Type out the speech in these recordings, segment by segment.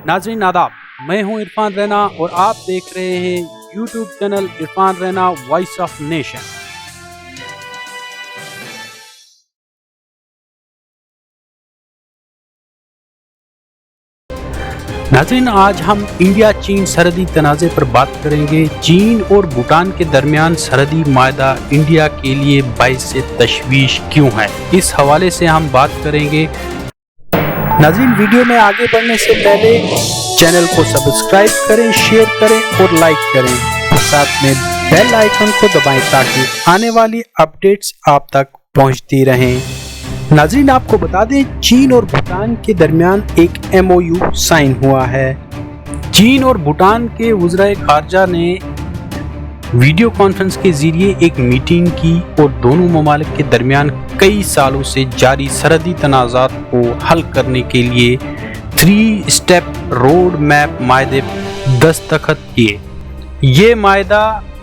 नाज़रीन आदाब, मैं हूं इरफान रैना और आप देख रहे हैं YouTube channel Irfan Raina voice of nation. नाज़रीन, आज हम इंडिया चीन सरहदी तनाज़े पर बात करेंगे। चीन और भूटान के दरमियान सरहदी मायदा इंडिया के लिए बाइस तशवीश क्यों है, इस हवाले से हम बात करेंगे। नाज़रीन, वीडियो में आगे बढ़ने से पहले चैनल को सब्सक्राइब करें, शेयर करें और लाइक करें, साथ में बेल आइकन को दबाएं ताकि आने वाली अपडेट्स आप तक पहुंचती रहें। नाज़रीन, आपको बता दें, चीन और भूटान के दरमियान एक MOU साइन हुआ है। चीन और भूटान के वज़ीर ख़ारजा ने वीडियो कॉन्फ्रेंस के जरिए एक मीटिंग की और दोनों ममालिक के दरमियान कई सालों से जारी सरहदी तनाज़ात को हल करने के लिए 3 स्टेप रोड मैप मायदे दस्तखत किए। ये मायदा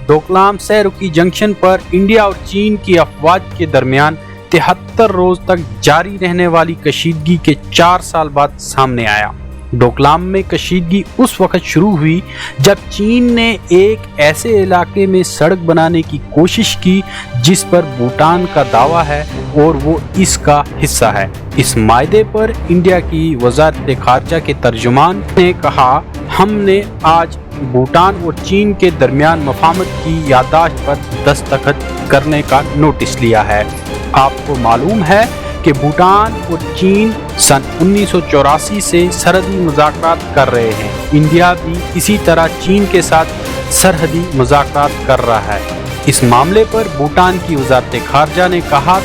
डोकलाम सहरुकी जंक्शन पर इंडिया और चीन की अफवाज के दरमियान 73 रोज तक जारी रहने वाली कशीदगी के 4 साल बाद सामने आया। डोकलाम में कशीदगी उस वक्त शुरू हुई जब चीन ने एक ऐसे इलाके में सड़क बनाने की कोशिश की जिस पर भूटान का दावा है और वो इसका हिस्सा है। इस मायदे पर इंडिया की वज़ारत ख़ारजा के तर्जुमान ने कहा, हमने आज भूटान और चीन के दरमियान मफाहमत की याददाश्त पर दस्तखत करने का नोटिस लिया है। आपको मालूम है कि भूटान और चीन सन 1984 से सरहदी मुज़ाकरात कर रहे हैं। इंडिया भी इसी तरह चीन के साथ सरहदी मुज़ाकरात कर रहा है। इस मामले पर भूटान की वज़ारत ख़ारजा ने कहा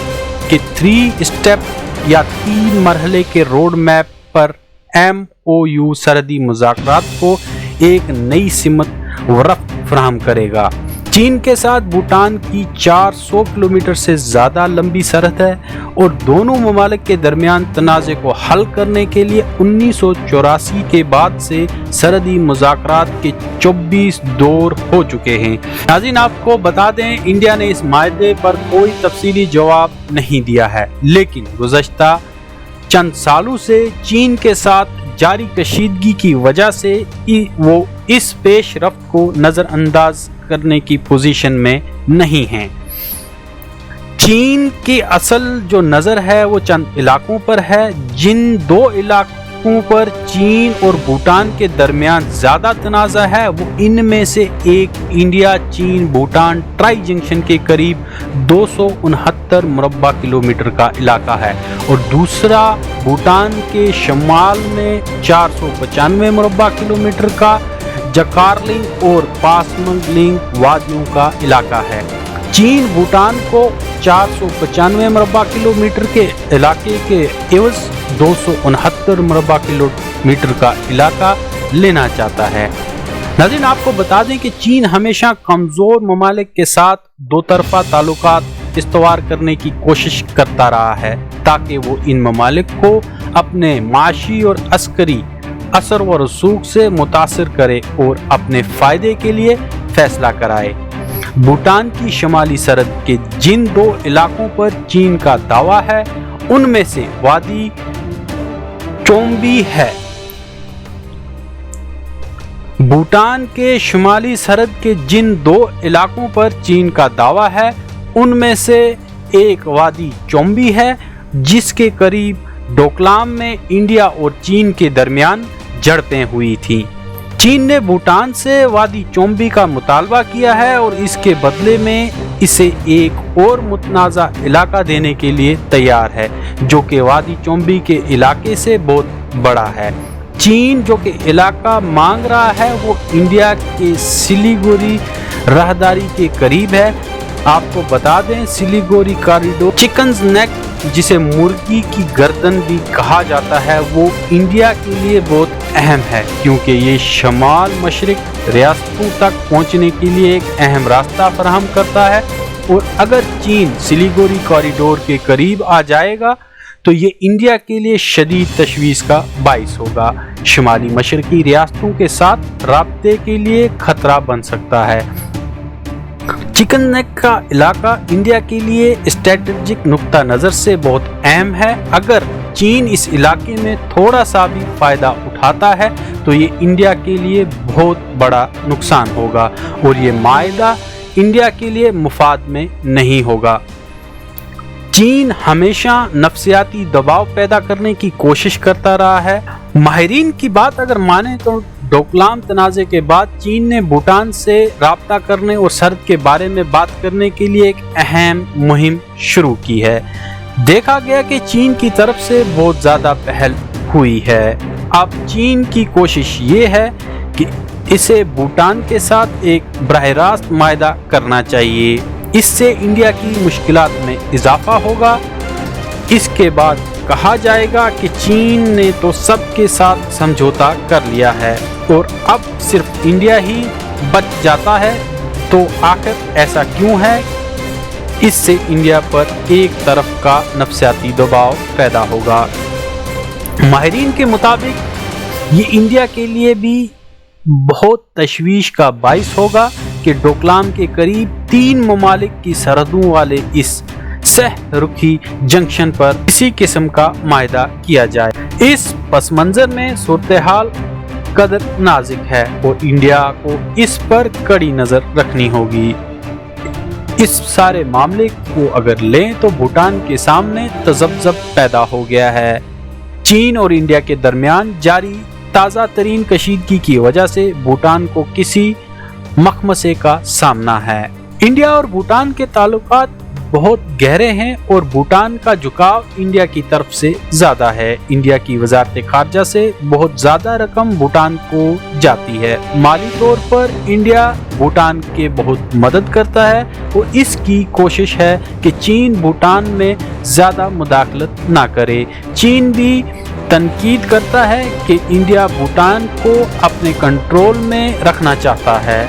कि 3 स्टेप या 3 मरहले के रोड मैप पर MOU सरहदी मुज़ाकरात को एक नई सिमत व रफ्त फराहम करेगा। चीन के साथ भूटान की 400 किलोमीटर से ज़्यादा लंबी सरहद है और दोनों ममालिक के दरमियान तनाज़े को हल करने के लिए 1984 के बाद से सरहदी मुज़ाकरात के 24 दौर हो चुके हैं। नाज़रीन, आपको बता दें, इंडिया ने इस मायदे पर कोई तफसीली जवाब नहीं दिया है, लेकिन गुज़श्ता चंद सालों से चीन के साथ जारी कशीदगी की वजह से वो इस पेशरफ्त को नज़रअंदाज करने की पोजीशन में नहीं हैं। चीन की असल जो नज़र है वो चंद इलाकों पर है। जिन 2 इलाकों पर चीन और भूटान के दरमियान ज़्यादा तनाज़ा है वो इनमें से एक इंडिया चीन भूटान ट्राई जंक्शन के करीब 269 मुरब्बा किलोमीटर का इलाका है और दूसरा भूटान के शमाल में 495 मुरब्बा किलोमीटर का जकारलिंग और पासमंगलिंग वादियों का इलाका है। चीन भूटान को 495 मुरब्बा किलोमीटर के इलाके के एवज 269 मुरब्बा किलोमीटर का इलाका लेना चाहता है। नाज़रीन, आपको बता दें कि चीन हमेशा कमज़ोर ममालिक के साथ 2 तरफ़ा ताल्लुकात इस्तवार करने की कोशिश करता रहा है ताकि वो इन ममालिक को अपने माशी और अस्करी असर व रसूख से मुतासिर करे और अपने फ़ायदे के लिए फैसला कराए। भूटान की शमाली सरहद के जिन 2 इलाकों पर चीन का दावा है उनमें से वादी चोम्बी है। भूटान के शुमाली सरहद के जिन 2 इलाकों पर चीन का दावा है उनमें से एक वादी चोम्बी है जिसके करीब डोकलाम में इंडिया और चीन के दरमियान झड़पें हुई थी। चीन ने भूटान से वादी चोम्बी का मुतालबा किया है और इसके बदले में इसे एक और मुतनाज़ा इलाका देने के लिए तैयार है जो कि वादी चोम्बी के इलाके से बहुत बड़ा है। चीन जो कि इलाका मांग रहा है वो इंडिया के सिलीगुड़ी राहदारी के करीब है। आपको बता दें, सिलीगुड़ी कॉरिडोर चिकन्स नेक जिसे मुर्गी की गर्दन भी कहा जाता है वो इंडिया के लिए बहुत अहम है क्योंकि ये शमाल मशरिक रियासतों तक पहुंचने के लिए एक अहम रास्ता फराहम करता है और अगर चीन सिलीगुड़ी कॉरिडोर के करीब आ जाएगा तो ये इंडिया के लिए शदीद तशवीश का बाइस होगा। शुमाली मशरकी रियासतों के साथ राब्ते के लिए खतरा बन सकता है। चिकन नेक का इलाका इंडिया के लिए स्ट्रेटेजिक नुक्ता नज़र से बहुत अहम है। अगर चीन इस इलाके में थोड़ा सा भी फायदा उठाता है तो ये इंडिया के लिए बहुत बड़ा नुकसान होगा और ये माहिदा इंडिया के लिए मुफाद में नहीं होगा। चीन हमेशा नफसियाती दबाव पैदा करने की कोशिश करता रहा है। माहिरीन की बात अगर माने तो डोकलाम तनाज़े के बाद चीन ने भूटान से राब्ता करने और सरहद के बारे में बात करने के लिए एक अहम मुहिम शुरू की है। देखा गया कि चीन की तरफ से बहुत ज़्यादा पहल हुई है। अब चीन की कोशिश ये है कि इसे भूटान के साथ एक बराह रास्त माहिदा करना चाहिए। इससे इंडिया की मुश्किलात में इजाफा होगा। इसके बाद कहा जाएगा कि चीन ने तो सबके साथ समझौता कर लिया है और अब सिर्फ इंडिया ही बच जाता है। तो आखिर ऐसा क्यों है? इससे इंडिया पर एक तरफ का नफसियाती दबाव पैदा होगा। माहिरीन के मुताबिक ये इंडिया के लिए भी बहुत तशवीश का बाइस होगा कि डोकलाम के करीब 3 ममालिक की सरहदों वाले इस सह रुखी जंक्शन पर किसी किस्म का माहिदा किया जाए। इस पस मंजर में सूरत हाल कदर नाजुक है और इंडिया को इस पर कड़ी नजर रखनी होगी। इस सारे मामले को अगर लें तो भूटान के सामने तजब्जब पैदा हो गया है। चीन और इंडिया के दरमियान जारी ताज़ा तरीन कशीदगी की वजह से भूटान को किसी मखमसे का सामना है। इंडिया और भूटान के ताल्लुकात बहुत गहरे हैं और भूटान का झुकाव इंडिया की तरफ से ज्यादा है। इंडिया की वजारत खारजा से बहुत ज्यादा रकम भूटान को जाती है। माली तौर पर इंडिया भूटान के बहुत मदद करता है और इसकी कोशिश है कि चीन भूटान में ज्यादा मुदाखलत ना करे। चीन भी तनकीद करता है कि इंडिया भूटान को अपने कंट्रोल में रखना चाहता है।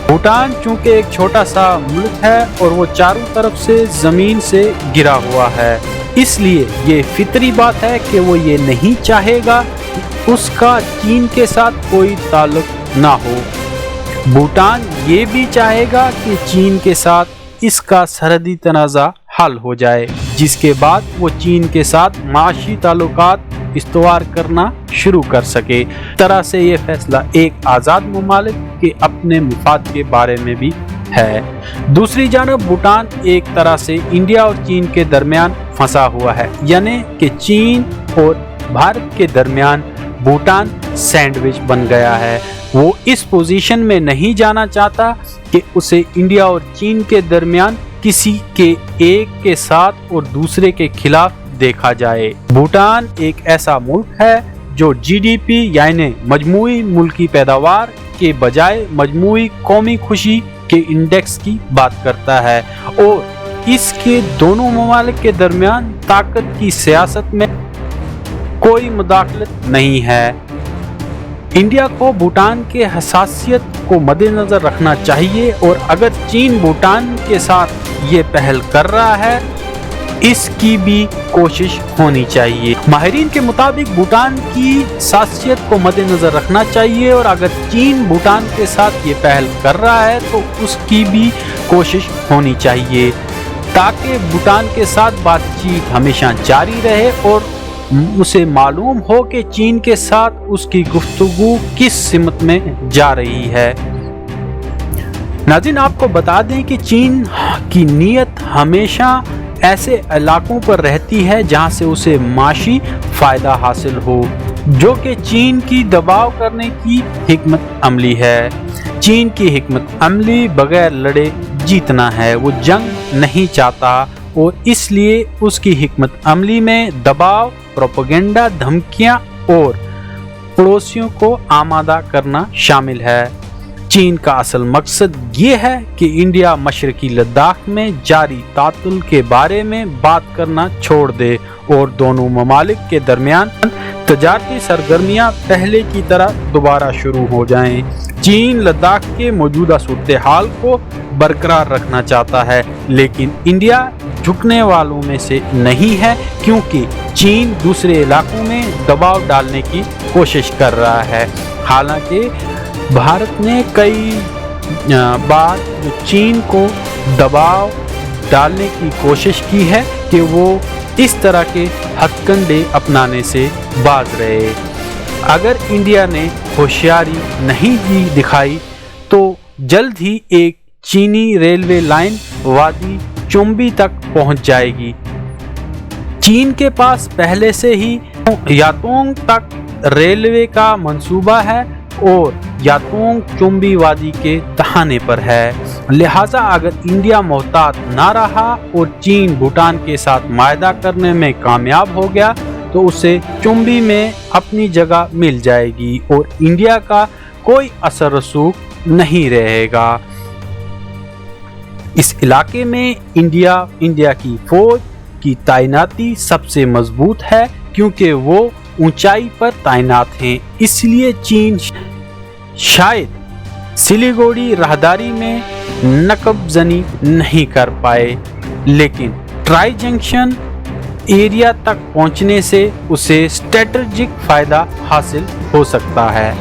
भूटान चूंकि एक छोटा सा मुल्क है और वो चारों तरफ से जमीन से घिरा हुआ है, इसलिए ये फितरी बात है कि वो ये नहीं चाहेगा कि उसका चीन के साथ कोई ताल्लुक ना हो। भूटान ये भी चाहेगा कि चीन के साथ इसका सरहदी तनाज़ा हल हो जाए, जिसके बाद वो चीन के साथ माशी ताल्लुकात इस्तवार करना शुरू कर सके। तरह से ये फैसला एक आज़ाद मुमालिक के अपने मुफाद के बारे में भी है। दूसरी जानब भूटान एक तरह से इंडिया और चीन के दरमियान फंसा हुआ है, यानी कि चीन और भारत के दरमियान भूटान सैंडविच बन गया है। वो इस पोजीशन में नहीं जाना चाहता कि उसे इंडिया और चीन के दरमियान किसी के एक के साथ और दूसरे के खिलाफ देखा जाए। भूटान एक ऐसा मुल्क है जो जीडीपी यानी मजमूई मुल्की पैदावार के बजाय मजमूई कौमी खुशी के इंडेक्स की बात करता है और इसके दोनों ममालिक के दरमियान ताकत की सियासत में कोई मुदाखलत नहीं है। इंडिया को भूटान के हसासियत को मद्देनजर रखना चाहिए और अगर चीन भूटान के साथ ये पहल कर रहा है, इसकी भी कोशिश होनी चाहिए। माहिरीन के मुताबिक भूटान की हसासियत को मद्देनजर रखना चाहिए और अगर चीन भूटान के साथ ये पहल कर रहा है तो उसकी भी कोशिश होनी चाहिए, ताकि भूटान के साथ बातचीत हमेशा जारी रहे और उसे मालूम हो कि चीन के साथ उसकी गुफ्तगू किस सिमत में जा रही है। नाज़रीन, आपको बता दें कि चीन की नीयत हमेशा ऐसे इलाकों पर रहती है जहां से उसे माशी फायदा हासिल हो, जो कि चीन की दबाव करने की हिकमत अमली है। चीन की हिकमत अमली बगैर लड़े जीतना है। वो जंग नहीं चाहता और इसलिए उसकी हिकमत अमली में दबाव, प्रोपेगेंडा, धमकियां और पड़ोसियों को आमादा करना शामिल है। चीन का असल मकसद ये है कि इंडिया मशरकी लद्दाख में जारी तातुल के बारे में बात करना छोड़ दे और दोनों ममालिक के दरमियान तजारती सरगर्मियां पहले की तरह दोबारा शुरू हो जाएं। चीन लद्दाख के मौजूदा सूरत हाल को बरकरार रखना चाहता है, लेकिन इंडिया झुकने वालों में से नहीं है, क्योंकि चीन दूसरे इलाकों में दबाव डालने की कोशिश कर रहा है। हालांकि भारत ने कई बार चीन को दबाव डालने की कोशिश की है कि वो इस तरह के हथकंडे अपनाने से बाज रहे। اگر انڈیا نے ہوشیاری نہیں دکھائی تو جلد ہی ایک چینی ریلوے لائن وادی چومبی تک پہنچ جائے گی۔ چین کے پاس پہلے سے ہی یاتونگ تک ریلوے کا منصوبہ ہے اور یاتونگ چومبی وادی کے تہانے پر ہے، لہٰذا اگر انڈیا محتاط نہ رہا اور چین بھوٹان کے ساتھ معاہدہ کرنے میں کامیاب ہو گیا تو اسے چومبی میں اپنی جگہ مل جائے گی اور انڈیا کا کوئی اثر رسوخ نہیں رہے گا۔ اس علاقے میں انڈیا کی فوج کی تعیناتی سب سے مضبوط ہے کیونکہ وہ اونچائی پر تعینات ہیں، اس لیے چین شاید سلیگوڑی راہداری میں نقب زنی نہیں کر پائے، لیکن ٹرائی جنکشن ایریا تک پہنچنے سے اسے اسٹریٹجک فائدہ حاصل ہو سکتا ہے۔